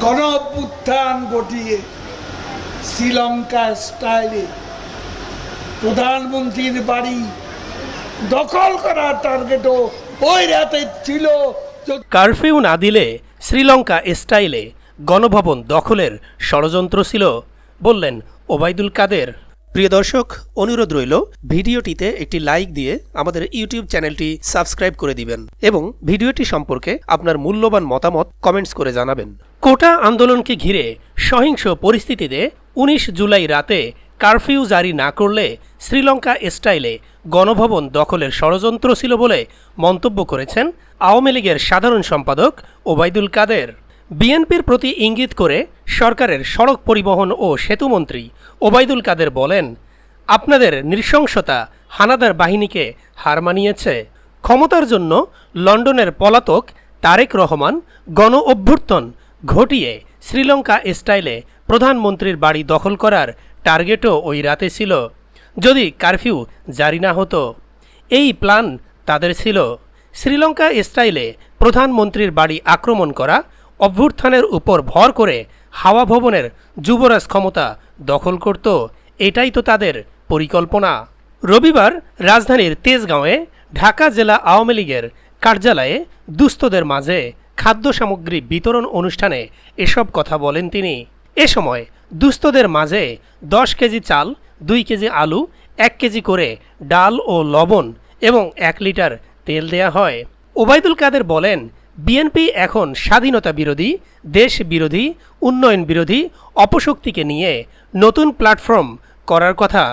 গণ অভ্যুত্থান ঘটিয়ে শ্রীলঙ্কা স্টাইলে প্রধানমন্ত্রীর বাড়ি দখল করার টার্গেটও ওই রাতে ছিল। কারফিউ না দিলে শ্রীলঙ্কা স্টাইলে গণভবন দখলের ষড়যন্ত্র ছিল বললেন ওবায়দুল কাদের। প্রিয় দর্শক, অনুরোধ রইল ভিডিওটিতে একটি লাইক দিয়ে আমাদের ইউটিউব চ্যানেলটি সাবস্ক্রাইব করে দিবেন এবং ভিডিওটি সম্পর্কে আপনার মূল্যবান মতামত কমেন্টস করে জানাবেন। কোটা আন্দোলনকে ঘিরে সহিংস পরিস্থিতিতে ১৯ জুলাই রাতে কারফিউ জারি না করলে শ্রীলঙ্কা স্টাইলে গণভবন দখলের ষড়যন্ত্র ছিল বলে মন্তব্য করেছেন আওয়ামী লীগের সাধারণ সম্পাদক ওবায়দুল কাদের। বিএনপির প্রতি ইঙ্গিত করে সরকারের সড়ক পরিবহন ও সেতুমন্ত্রী ওবায়দুল কাদের বলেন, আপনাদের নৃশংসতা হানাদার বাহিনীকে হার মানিয়েছে। ক্ষমতার জন্য লন্ডনের পলাতক তারেক রহমান গণ অভ্যুত্থান ঘটিয়ে শ্রীলঙ্কা স্টাইলে প্রধানমন্ত্রীর বাড়ি দখল করার টার্গেটও ওই রাতে ছিল যদি কারফিউ জারি না হতো। এই প্ল্যান তাদের ছিল। শ্রীলঙ্কা স্টাইলে প্রধানমন্ত্রীর বাড়ি আক্রমণ করা, অভ্যুত্থানের উপর ভর করে হাওয়া ভবনের যুবরাজ ক্ষমতা দখল করত, এটাই তো তাদের পরিকল্পনা। রবিবার রাজধানীর তেজগাঁওয়ে ঢাকা জেলা আওয়ামী লীগের কার্যালয়ে দুস্থদের মাঝে খাদ্য সামগ্রী বিতরণ অনুষ্ঠানে এসব কথা বলেন তিনি। এ সময় দুস্থদের মাঝে ১০ কেজি চাল, ২ কেজি আলু, ১ কেজি করে ডাল ও লবণ এবং ১ লিটার তেল দেয়া হয়। ওবায়দুল কাদের বলেন, বিএনপি এখন স্বাধীনতা বিরোধী, দেশ বিরোধী, উন্নয়ন বিরোধী অপশক্তিকে নিয়ে নতুন প্ল্যাটফর্ম করার কথা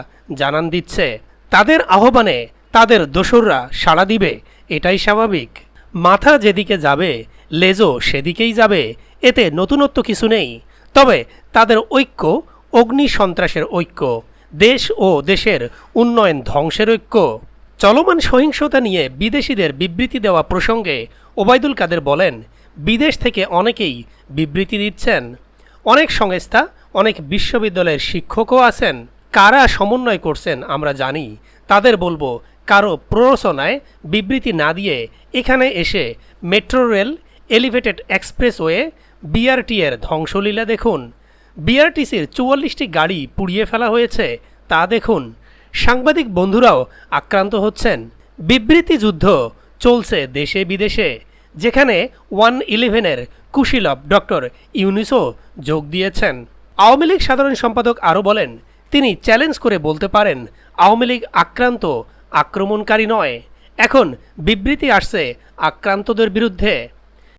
জানান দিচ্ছে। তাদের আহ্বানে তাদের দোসররা সাড়া দিবে, এটাই স্বাভাবিক। মাথা যেদিকে যাবে লেজও সেদিকেই যাবে, এতে নতুনত্ব কিছু নেই। তবে তাদের ঐক্য অগ্নি সন্ত্রাসের ঐক্য, দেশ ও দেশের উন্নয়ন ধ্বংসের ঐক্য। চলমান সহিংসতা নিয়ে বিদেশিদের বিবৃতি দেওয়া প্রসঙ্গে ওবায়দুল কাদের বলেন, বিদেশ থেকে অনেকেই বিবৃতি দিচ্ছেন। অনেক সংস্থা, অনেক বিশ্ববিদ্যালয়ের শিক্ষকও আছেন। কারা সমন্বয় করছেন আমরা জানি। তাদের বলবো, কারো প্ররোচনায় বিবৃতি না দিয়ে এখানে এসে metro rail, elevated expressway, BRT এর ধ্বংসলীলা দেখুন। বিআরটিসির ৪৪টি গাড়ি পুড়িয়ে ফেলা হয়েছে, তা দেখুন। সাংবাদিক বন্ধুরাও আক্রান্ত হচ্ছেন। বিবৃতি যুদ্ধ চলছে দেশে বিদেশে, যেখানে 111-এর কুশীলব ডক্টর ইউনূসও যোগ দিয়েছেন। আওয়ামী লীগ সাধারণ সম্পাদক আরও বলেন, তিনি চ্যালেঞ্জ করে বলতে পারেন আওয়ামী লীগ আক্রান্ত, আক্রমণকারী নয়। এখন বিবৃতি আসছে আক্রান্তদের বিরুদ্ধে।